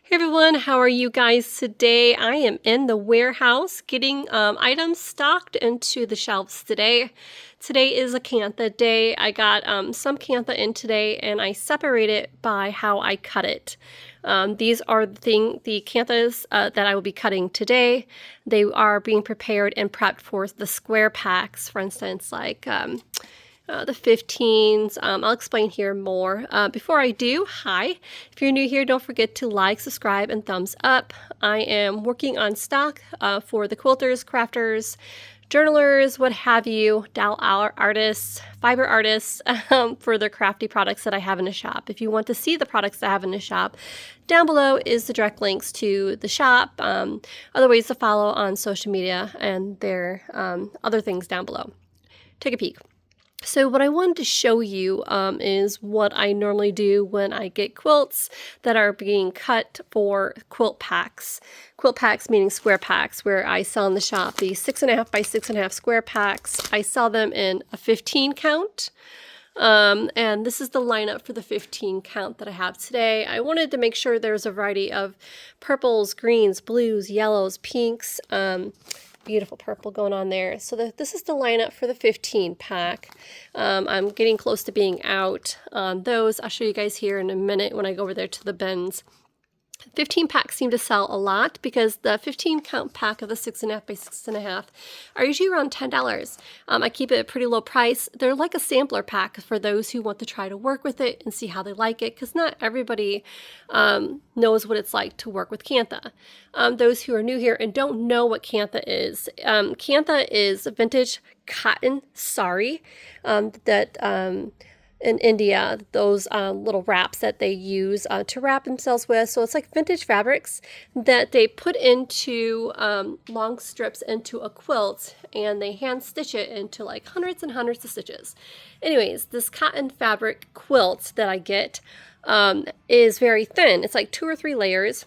Hey everyone, how are you guys today? I am in the warehouse getting items stocked into the shelves today. Today is a Kantha day. I got some Kantha in today and I separate it by how I cut it. These are the Kanthas that I will be cutting today. They are being prepared and prepped for the square packs, for instance, like the 15s. I'll explain here more. Before I do, hi. If you're new here, don't forget to like, subscribe, and thumbs up. I am working on stock for the quilters, crafters, journalers, what have you, dowel artists, fiber artists, for the crafty products that I have in the shop. If you want to see the products that I have in the shop, down below is the direct links to the shop, other ways to follow on social media, and their other things down below. Take a peek. So what I wanted to show you is what I normally do when I get quilts that are being cut for quilt packs. Quilt packs meaning square packs, where I sell in the shop the 6.5 by 6.5 square packs. I sell them in a 15 count. And this is the lineup for the 15 count that I have today. I wanted to make sure there's a variety of purples, greens, blues, yellows, pinks, beautiful purple going on there. So this is the lineup for the 15 pack. I'm getting close to being out on those. I'll show you guys here in a minute when I go over there to the bins. 15 packs seem to sell a lot because the 15 count pack of the 6.5 by 6.5 are usually around $10. I keep it at a pretty low price. They're like a sampler pack for those who want to try to work with it and see how they like it, because not everybody knows what it's like to work with Kantha. Those who are new here and don't know what Kantha is a vintage cotton sari that in India, those little wraps that they use to wrap themselves with. So it's like vintage fabrics that they put into long strips into a quilt, and they hand stitch it into like hundreds and hundreds of stitches. Anyways, this cotton fabric quilt that I get is very thin. It's like 2 or 3 layers,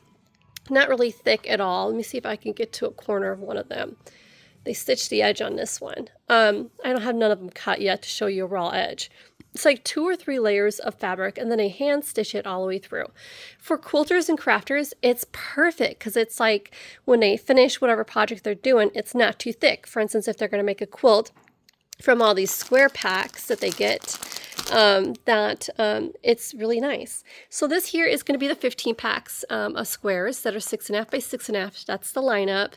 not really thick at all. Let me see if I can get to a corner of one of them. They stitched the edge on this one. I don't have none of them cut yet to show you a raw edge. It's like 2 or 3 layers of fabric, and then I hand stitch it all the way through. For quilters and crafters, it's perfect because it's like when they finish whatever project they're doing, it's not too thick. For instance, if they're going to make a quilt from all these square packs that they get, it's really nice. So this here is going to be the 15 packs of squares that are 6.5 by 6.5. That's the lineup.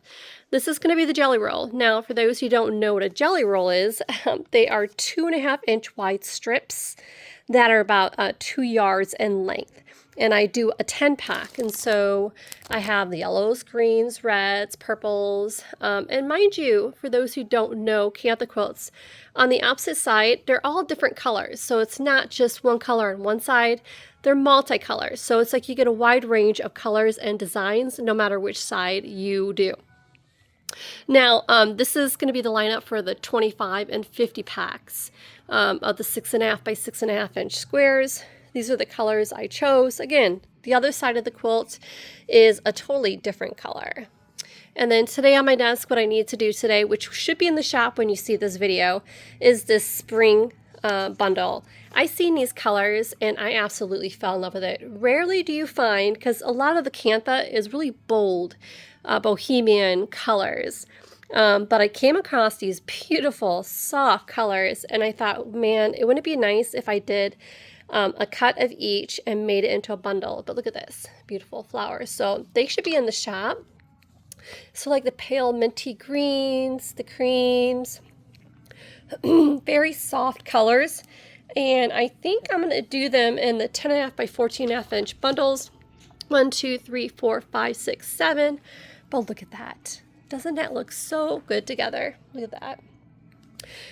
This is going to be the Jelly Roll. Now, for those who don't know what a Jelly Roll is, they are 2.5-inch wide strips that are about 2 yards in length. And I do a 10 pack, and so I have the yellows, greens, reds, purples, and mind you, for those who don't know Kantha quilts, on the opposite side, they're all different colors. So it's not just one color on one side, they're multicolors. So it's like you get a wide range of colors and designs no matter which side you do. Now, this is going to be the lineup for the 25 and 50 packs of the 6.5 by 6.5-inch squares. These are the colors I chose. Again, the other side of the quilt is a totally different color. And then today on my desk, what I need to do today, which should be in the shop when you see this video, is this spring bundle. I seen these colors and I absolutely fell in love with it. Rarely do you find, because a lot of the Kantha is really bold, bohemian colors. But I came across these beautiful, soft colors, and I thought, man, it wouldn't it be nice if I did a cut of each and made it into a bundle. But look at this, beautiful flowers. So they should be in the shop. So like the pale minty greens, the creams, very soft colors. And I think I'm going to do them in the 10.5 by 14.5-inch bundles. 1, 2, 3, 4, 5, 6, 7. But look at that. Doesn't that look so good together? Look at that.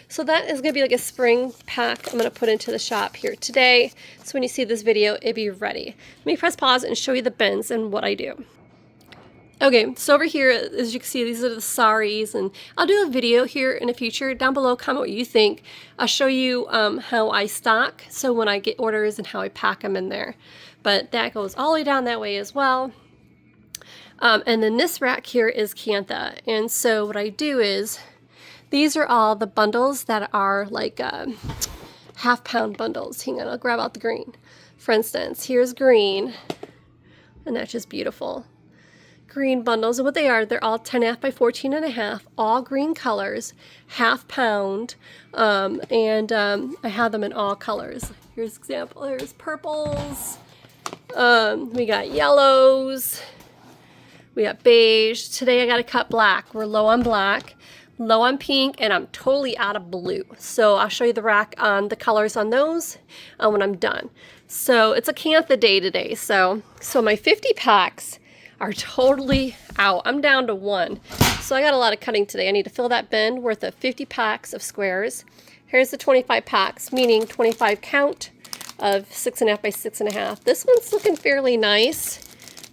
So that is going to be like a spring pack I'm going to put into the shop here today. So when you see this video, it'll be ready. Let me press pause and show you the bins and what I do. Okay, so over here, as you can see, these are the saris, and I'll do a video here in the future. Down below, comment what you think. I'll show you how I stock, so when I get orders and how I pack them in there. But that goes all the way down that way as well. And then this rack here is Kantha. And so what I do is, these are all the bundles that are like half-pound bundles. Hang on, I'll grab out the green. For instance, here's green. And that's just beautiful. Green bundles, and what they are, they're all 10.5 by 14.5, all green colors, ½ pound, I have them in all colors. Here's an example. Here's purples, we got yellows, we got beige. Today I got to cut black. We're low on black, low on pink, and I'm totally out of blue. So I'll show you the rack on the colors on those when I'm done. So it's a Kantha day today. So my 50 packs are totally out. I'm down to 1. So I got a lot of cutting today. I need to fill that bin worth of 50 packs of squares. Here's the 25 packs, meaning 25 count of 6.5 by 6.5. This one's looking fairly nice.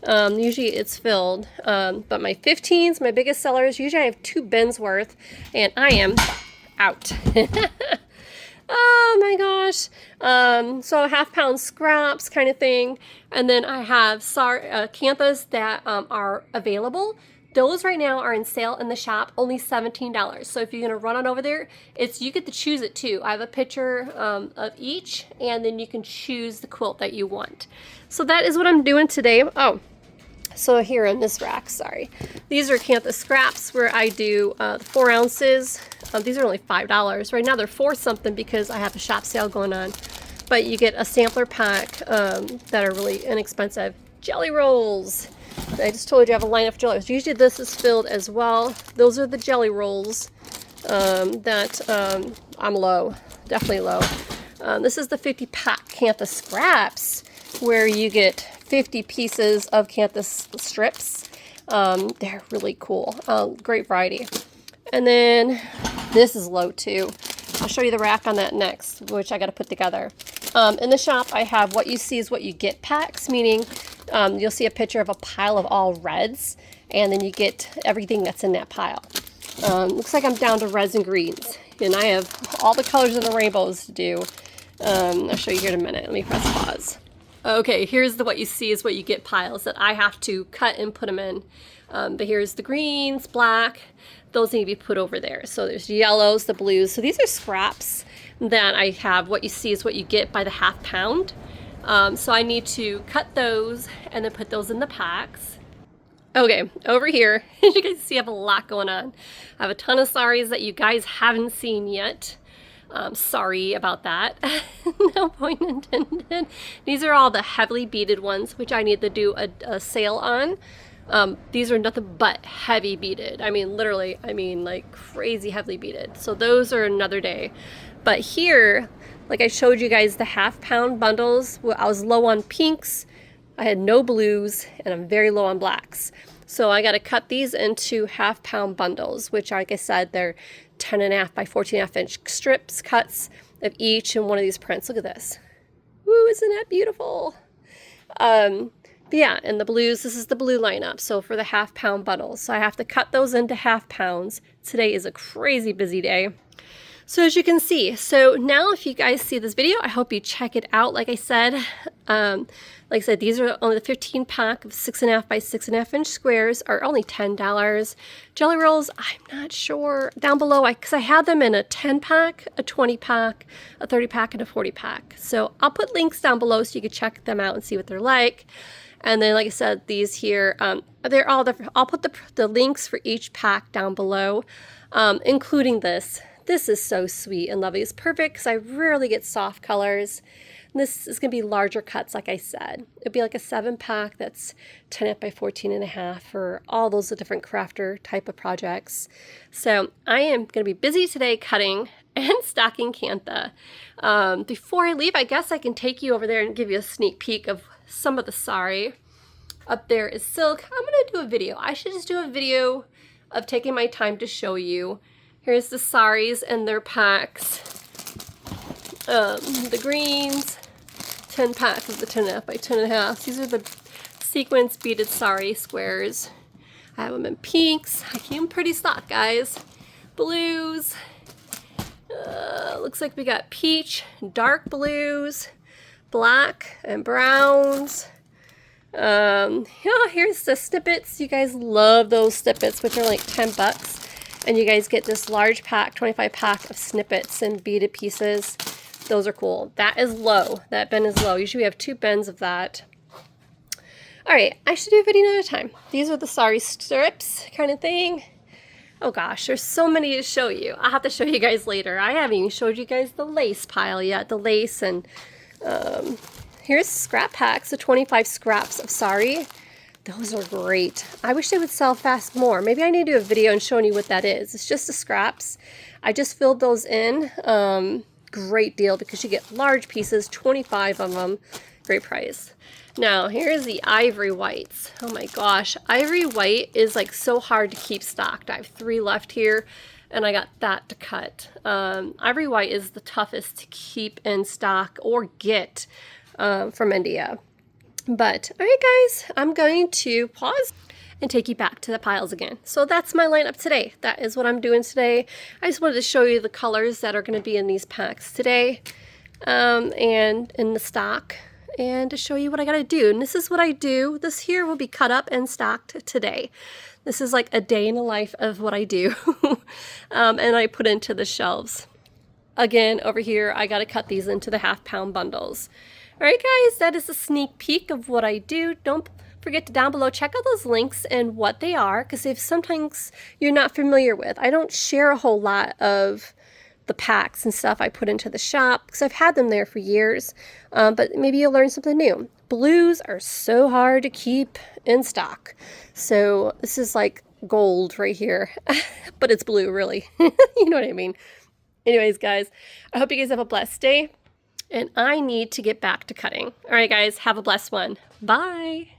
Usually it's filled, but my 15s, my biggest sellers, usually I have 2 bins worth, and I am out. Oh my gosh. So ½ pound scraps kind of thing. And then I have Kanthas that are available. Those right now are in sale in the shop, only $17. So if you're going to run on over there, you get to choose it too. I have a picture of each, and then you can choose the quilt that you want. So that is what I'm doing today. Oh, so here in this rack, sorry. These are Kantha Scraps where I do 4 ounces. These are only $5. Right now they're 4 something because I have a shop sale going on. But you get a sampler pack that are really inexpensive. Jelly rolls. I just told you I have a line of jelly rolls. Usually this is filled as well. Those are the jelly rolls that I'm low. Definitely low. This is the 50 pack Kantha Scraps where you get 50 pieces of Kantha strips. They're really cool. Great variety. And then this is low too. I'll show you the rack on that next, which I got to put together. In the shop, I have what you see is what you get packs, meaning you'll see a picture of a pile of all reds, and then you get everything that's in that pile. Looks like I'm down to reds and greens, and I have all the colors of the rainbows to do. I'll show you here in a minute. Let me press pause. Okay, here's the what you see is what you get piles that I have to cut and put them in. But here's the greens, black, those need to be put over there. So there's yellows, the blues. So these are scraps that I have. What you see is what you get by the ½ pound. So I need to cut those and then put those in the packs. Okay, over here, as you guys see, I have a lot going on. I have a ton of saris that you guys haven't seen yet. Sorry about that. No point intended. These are all the heavily beaded ones, which I need to do a sale on. These are nothing but heavy beaded. I mean, literally, like crazy heavily beaded. So those are another day. But here, like I showed you guys the ½ pound bundles, I was low on pinks, I had no blues, and I'm very low on blacks. So I got to cut these into ½ pound bundles, which like I said, they're 10.5 by 14.5 inch strips, cuts of each in one of these prints. Look at this. Woo, isn't that beautiful? But yeah, and the blues, this is the blue lineup. So for the ½ pound bundles, so I have to cut those into ½ pounds. Today is a crazy busy day. So as you can see, so now if you guys see this video, I hope you check it out. Like I said, these are only the 15 pack of 6.5 by 6.5 inch squares are only $10. Jelly rolls, I'm not sure. Down below, because I had them in a 10 pack, a 20 pack, a 30 pack, and a 40 pack. So I'll put links down below so you can check them out and see what they're like. And then, like I said, these here, they're all different. I'll put the links for each pack down below, including this. This is so sweet and lovely. It's perfect because I rarely get soft colors. And this is going to be larger cuts, like I said. It'd be like a 7 pack that's 10 by 14.5 for all those different crafter type of projects. So I am going to be busy today cutting and stocking Kantha. Before I leave, I guess I can take you over there and give you a sneak peek of some of the sari. Up there is silk. I'm going to do a video. I should just do a video of taking my time to show you. Here's the saris and their packs. The greens, 10 packs of the 10.5 by 10.5. These are the sequence beaded sari squares. I have them in pinks. I keep them pretty stock, guys. Blues. Looks like we got peach, dark blues, black, and browns. Yeah, here's the snippets. You guys love those snippets, which are like 10 bucks. And you guys get this large pack, 25 pack of snippets and beaded pieces. Those are cool. That is low. That bin is low. Usually we have 2 bins of that. All Alright, I should do a video another time. These are the Sari strips kind of thing. Oh gosh, there's so many to show you. I'll have to show you guys later. I haven't even showed you guys the lace pile yet. The lace and here's scrap packs, the 25 scraps of Sari. Those are great. I wish they would sell fast more. Maybe I need to do a video and showing you what that is. It's just the scraps. I just filled those in. Great deal because you get large pieces, 25 of them. Great price. Now, here's the ivory whites. Oh my gosh, ivory white is like so hard to keep stocked. I have 3 left here, and I got that to cut. Ivory white is the toughest to keep in stock or get from India. But, alright guys, I'm going to pause and take you back to the piles again. So that's my lineup today. That is what I'm doing today. I just wanted to show you the colors that are going to be in these packs today and in the stock, and to show you what I gotta do. And this is what I do. This here will be cut up and stocked today. This is like a day in the life of what I do. And I put into the shelves. Again, over here, I gotta cut these into the half-pound bundles. Alright guys, that is a sneak peek of what I do. Don't forget to down below check out those links and what they are, because if sometimes you're not familiar with. I don't share a whole lot of the packs and stuff I put into the shop because I've had them there for years, but maybe you'll learn something new. Blues are so hard to keep in stock, so this is like gold right here, but it's blue really. You know what I mean. Anyways guys, I hope you guys have a blessed day, and I need to get back to cutting. All right guys, have a blessed one. Bye.